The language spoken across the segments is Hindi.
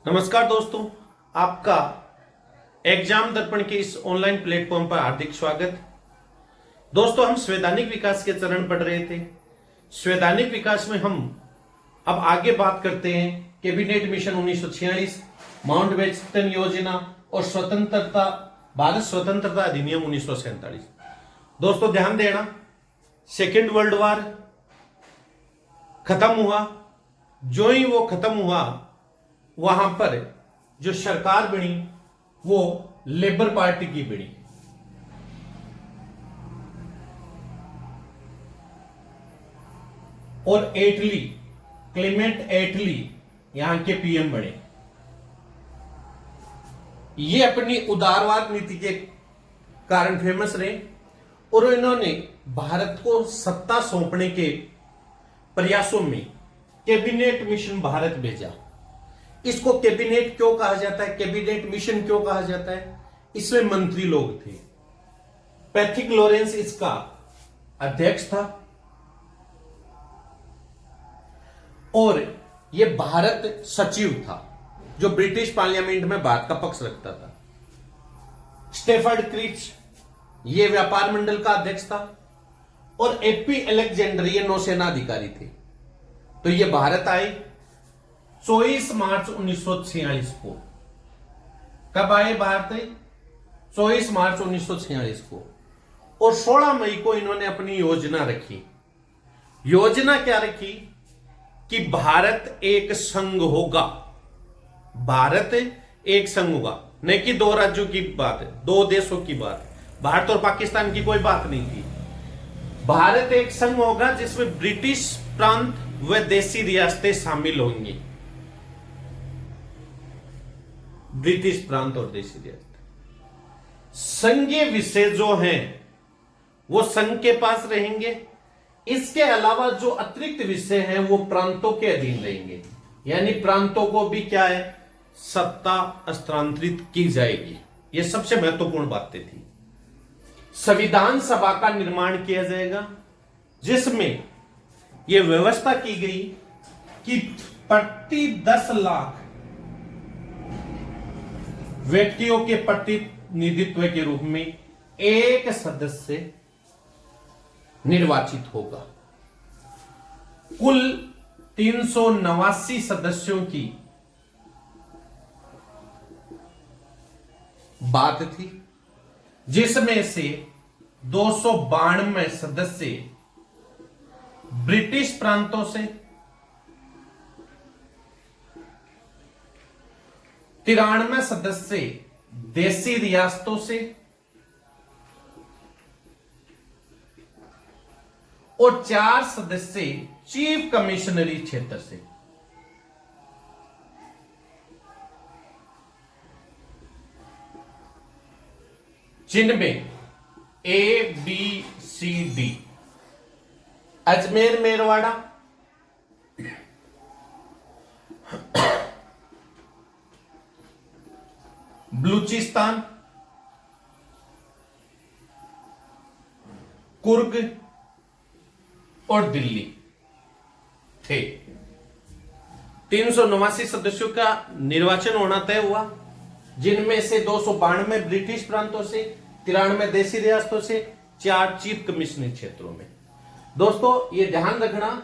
नमस्कार दोस्तों, आपका एग्जाम दर्पण के इस ऑनलाइन प्लेटफॉर्म पर हार्दिक स्वागत। दोस्तों, हम संवैधानिक विकास के चरण पढ़ रहे थे। संवैधानिक विकास में हम अब आगे बात करते हैं कैबिनेट मिशन 1946, माउंटबेटन योजना और भारत स्वतंत्रता अधिनियम 1947। दोस्तों ध्यान देना, सेकेंड वर्ल्ड वॉर खत्म हुआ। जो ही वो खत्म हुआ, वहां पर जो सरकार बनी वो लेबर पार्टी की बनी। और एटली, क्लेमेंट एटली यहां के पीएम बने। ये अपनी उदारवाद नीति के कारण फेमस रहे और इन्होंने भारत को सत्ता सौंपने के प्रयासों में कैबिनेट मिशन भारत भेजा। इसको कैबिनेट क्यों कहा जाता है, कैबिनेट मिशन क्यों कहा जाता है? इसमें मंत्री लोग थे। पैट्रिक लॉरेंस इसका अध्यक्ष था और यह भारत सचिव था जो ब्रिटिश पार्लियामेंट में भारत का पक्ष रखता था। स्टेफर्ड क्रिप्स ये व्यापार मंडल का अध्यक्ष था और एपी अलेक्जेंडर ये नौसेना अधिकारी थे। तो ये भारत आए 24 मार्च 1946 को। कब आए भारत? 24 मार्च 1946 को। और 16 मई को इन्होंने अपनी योजना रखी। योजना क्या रखी कि भारत एक संघ होगा। भारत एक संघ होगा, नहीं कि दो राज्यों की बात है, दो देशों की बात है। भारत और पाकिस्तान की कोई बात नहीं थी। भारत एक संघ होगा जिसमें ब्रिटिश प्रांत व देशी रियासतें शामिल होंगी। ब्रिटिश प्रांत और देशी रियासत, संघीय विषय जो हैं वो संघ के पास रहेंगे। इसके अलावा जो अतिरिक्त विषय हैं वो प्रांतों के अधीन रहेंगे। यानी प्रांतों को भी क्या है, सत्ता हस्तांतरित की जाएगी। ये सबसे महत्वपूर्ण बातें थी। संविधान सभा का निर्माण किया जाएगा जिसमें यह व्यवस्था की गई कि प्रति 10 लाख व्यक्तियों के प्रतिनिधित्व के रूप में एक सदस्य निर्वाचित होगा। कुल 389 सदस्यों की बात थी, जिसमें से 292 सदस्य ब्रिटिश प्रांतों से, 93 सदस्य देशी रियासतों से और 4 सदस्य चीफ कमिश्नरी क्षेत्र से। जिनमें A B C D, Ajmer Merwara, Baluchistan, Coorg और दिल्ली थे। 389 सदस्यों का निर्वाचन होना तय हुआ, जिनमें से 292 ब्रिटिश प्रांतों से, 93 देशी रियासतों से, 4 चीफ कमिश्नरी क्षेत्रों में। दोस्तों ये ध्यान रखना,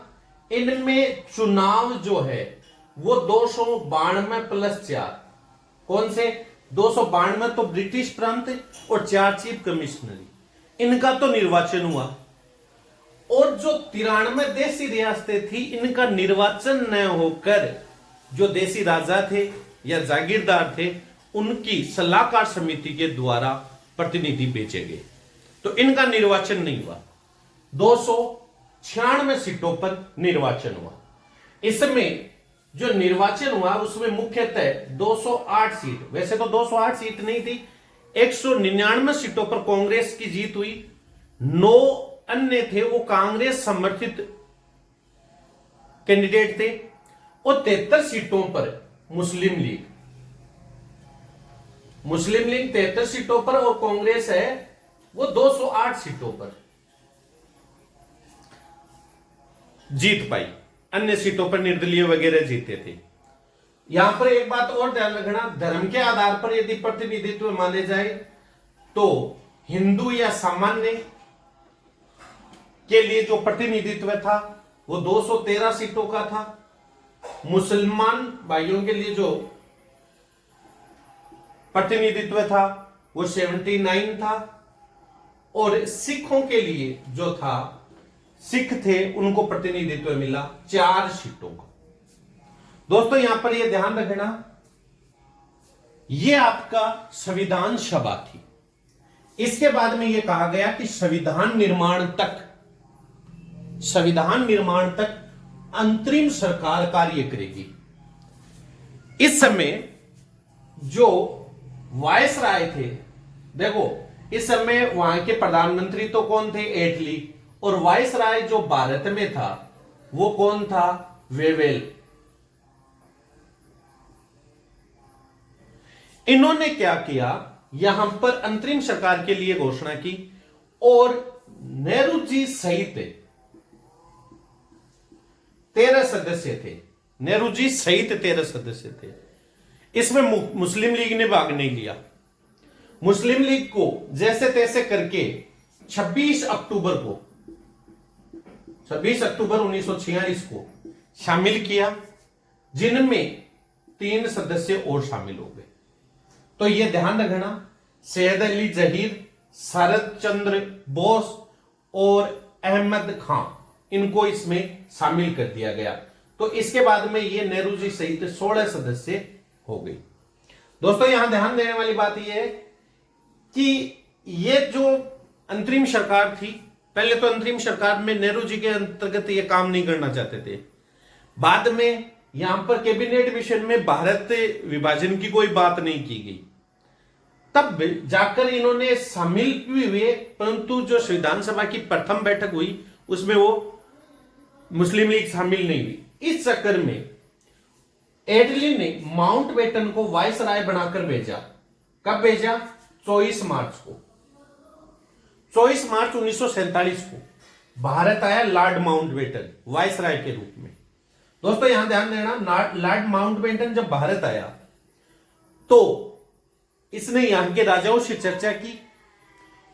इनमें चुनाव जो है वो 292 प्लस 4, कौन से 292 तो ब्रिटिश प्रांत और 4 चीफ कमिश्नरी, इनका तो निर्वाचन हुआ। और जो 93 देशी रियासतें थी, इनका निर्वाचन न होकर जो देशी राजा थे या जागीरदार थे, उनकी सलाहकार समिति के द्वारा प्रतिनिधि भेजे गए। तो इनका निर्वाचन नहीं हुआ। 296 सीटों पर निर्वाचन हुआ। इसमें जो निर्वाचन हुआ उसमें मुख्यतः 208 सीट, वैसे तो 208 सीट नहीं थी, 199 सीटों पर कांग्रेस की जीत हुई। 9 अन्य थे वो कांग्रेस समर्थित कैंडिडेट थे और 73 सीटों पर मुस्लिम लीग 73 सीटों पर और कांग्रेस है वो 208 सीटों पर जीत पाई। अन्य सीटों पर निर्दलीय वगैरह जीते थे। यहां पर एक बात और ध्यान रखना, धर्म के आधार पर यदि प्रतिनिधित्व माने जाए तो हिंदू या सामान्य के लिए जो प्रतिनिधित्व था वो 213 सीटों का था। मुसलमान भाइयों के लिए जो प्रतिनिधित्व था वो 79 था, और सिखों के लिए जो था, सिख थे, उनको प्रतिनिधित्व मिला 4 सीटों का। दोस्तों यहां पर यह ध्यान रखना, यह आपका संविधान सभा थी। इसके बाद में यह कहा गया कि संविधान निर्माण तक अंतरिम सरकार कार्य करेगी। इस समय जो वायसराय थे, देखो इस समय वहां के प्रधानमंत्री तो कौन थे, एटली, और वायसराय जो भारत में था वो कौन था, वेवेल। इन्होंने क्या किया, यहां पर अंतरिम सरकार के लिए घोषणा की, और नेहरू जी सहित 13 सदस्य थे। नेहरू जी सहित 13 सदस्य थे। इसमें मुस्लिम लीग ने भाग नहीं लिया। मुस्लिम लीग को जैसे तैसे करके 26 अक्टूबर 1946 को शामिल किया, जिनमें 3 सदस्य और शामिल हो गए। तो यह ध्यान रखना, सैयद अली जहीर, शरद चंद्र बोस और अहमद खां, इनको इसमें शामिल कर दिया गया। तो इसके बाद में ये नेहरू जी सहित 16 सदस्य हो गई। दोस्तों यहां ध्यान देने वाली बात यह है कि ये जो अंतरिम सरकार थी, पहले तो अंतरिम सरकार में नेहरू जी के अंतर्गत ये काम नहीं करना चाहते थे। बाद में यहां पर कैबिनेट मिशन में भारत विभाजन की कोई बात नहीं की गई, तब जाकर इन्होंने शामिल भी हुए, परंतु जो संविधान सभा की प्रथम बैठक हुई उसमें वो मुस्लिम लीग शामिल नहीं हुई। इस चक्कर में एटली ने माउंटबेटन को वायसराय बनाकर भेजा। कब भेजा, 24 मार्च को। 24 मार्च 1947 को भारत आया लॉर्ड माउंटबेटन वायसराय के रूप में। दोस्तों यहां ध्यान देना, लॉर्ड माउंटबेटन जब भारत आया तो इसने यहां के राजाओं से चर्चा की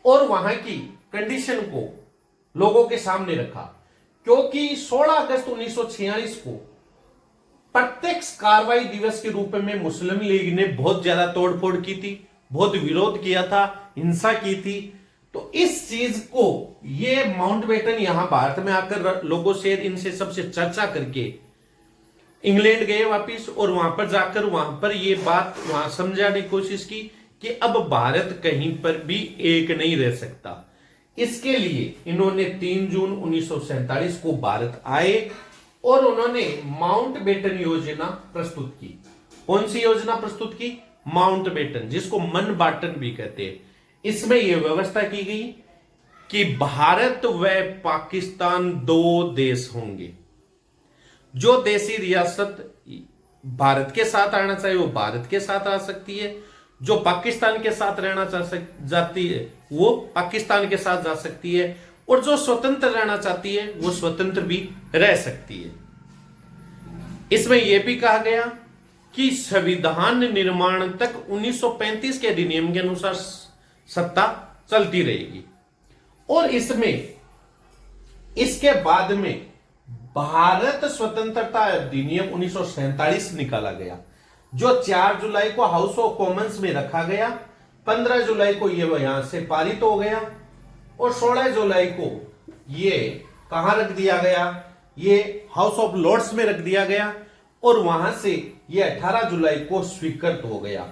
और वहां की कंडीशन को लोगों के सामने रखा, क्योंकि 16 अगस्त 1946 को प्रत्यक्ष कार्रवाई दिवस के रूप में मुस्लिम लीग ने बहुत ज्यादा तोड़फोड़ की थी, बहुत विरोध किया था, हिंसा की थी। तो इस चीज को ये माउंटबेटन यहां भारत में आकर लोगों से, इनसे सबसे चर्चा करके इंग्लैंड गए वापिस, और वहां पर जाकर वहां पर ये बात वहां समझाने की कोशिश की कि अब भारत कहीं पर भी एक नहीं रह सकता। इसके लिए इन्होंने 3 जून 1947 को भारत आए और उन्होंने माउंटबेटन योजना प्रस्तुत की। कौन सी योजना प्रस्तुत की, माउंटबेटन, जिसको मनबाटन भी कहते हैं। इसमें यह व्यवस्था की गई कि भारत व पाकिस्तान 2 देश होंगे। जो देशी रियासत भारत के साथ आना चाहिए वो भारत के साथ आ सकती है, जो पाकिस्तान के साथ रहना जाती है वो पाकिस्तान के साथ जा सकती है, और जो स्वतंत्र रहना चाहती है वो स्वतंत्र भी रह सकती है। इसमें यह भी कहा गया कि संविधान निर्माण तक 1935 के अधिनियम के अनुसार सत्ता चलती रहेगी, और इसमें इसके बाद में भारत स्वतंत्रता अधिनियम 1947 निकाला गया, जो 4 जुलाई को हाउस ऑफ कॉमन्स में रखा गया। 15 जुलाई को यह यहां से पारित हो गया, और 16 जुलाई को ये कहां रख दिया गया, ये हाउस ऑफ लॉर्ड्स में रख दिया गया, और वहां से ये 18 जुलाई को स्वीकृत हो गया।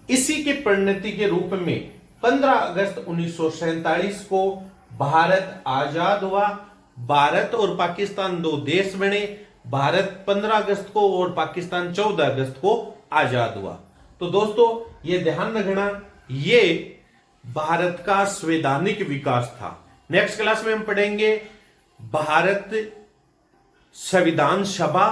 इसी की परिणति के रूप में 15 अगस्त 1947 को भारत आजाद हुआ। भारत और पाकिस्तान 2 देश बने। भारत 15 अगस्त को और पाकिस्तान 14 अगस्त को आजाद हुआ। तो दोस्तों ये ध्यान रखना, ये भारत का संवैधानिक विकास था। नेक्स्ट क्लास में हम पढ़ेंगे भारत संविधान सभा,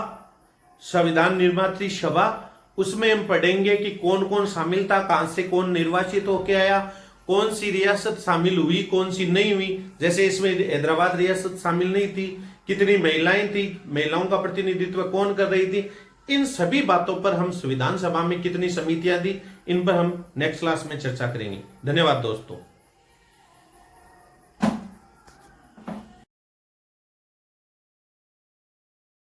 संविधान निर्मात्री सभा। उसमें हम पढ़ेंगे कि कौन कौन शामिल था, कहां से कौन निर्वाचित होकर आया, कौन सी रियासत शामिल हुई, कौन सी नहीं हुई। जैसे इसमें हैदराबाद रियासत शामिल नहीं थी, कितनी महिलाएं थी, महिलाओं का प्रतिनिधित्व कौन कर रही थी, इन सभी बातों पर हम संविधान सभा में कितनी समितियां दी, इन पर हम नेक्स्ट क्लास में चर्चा करेंगे। धन्यवाद दोस्तों।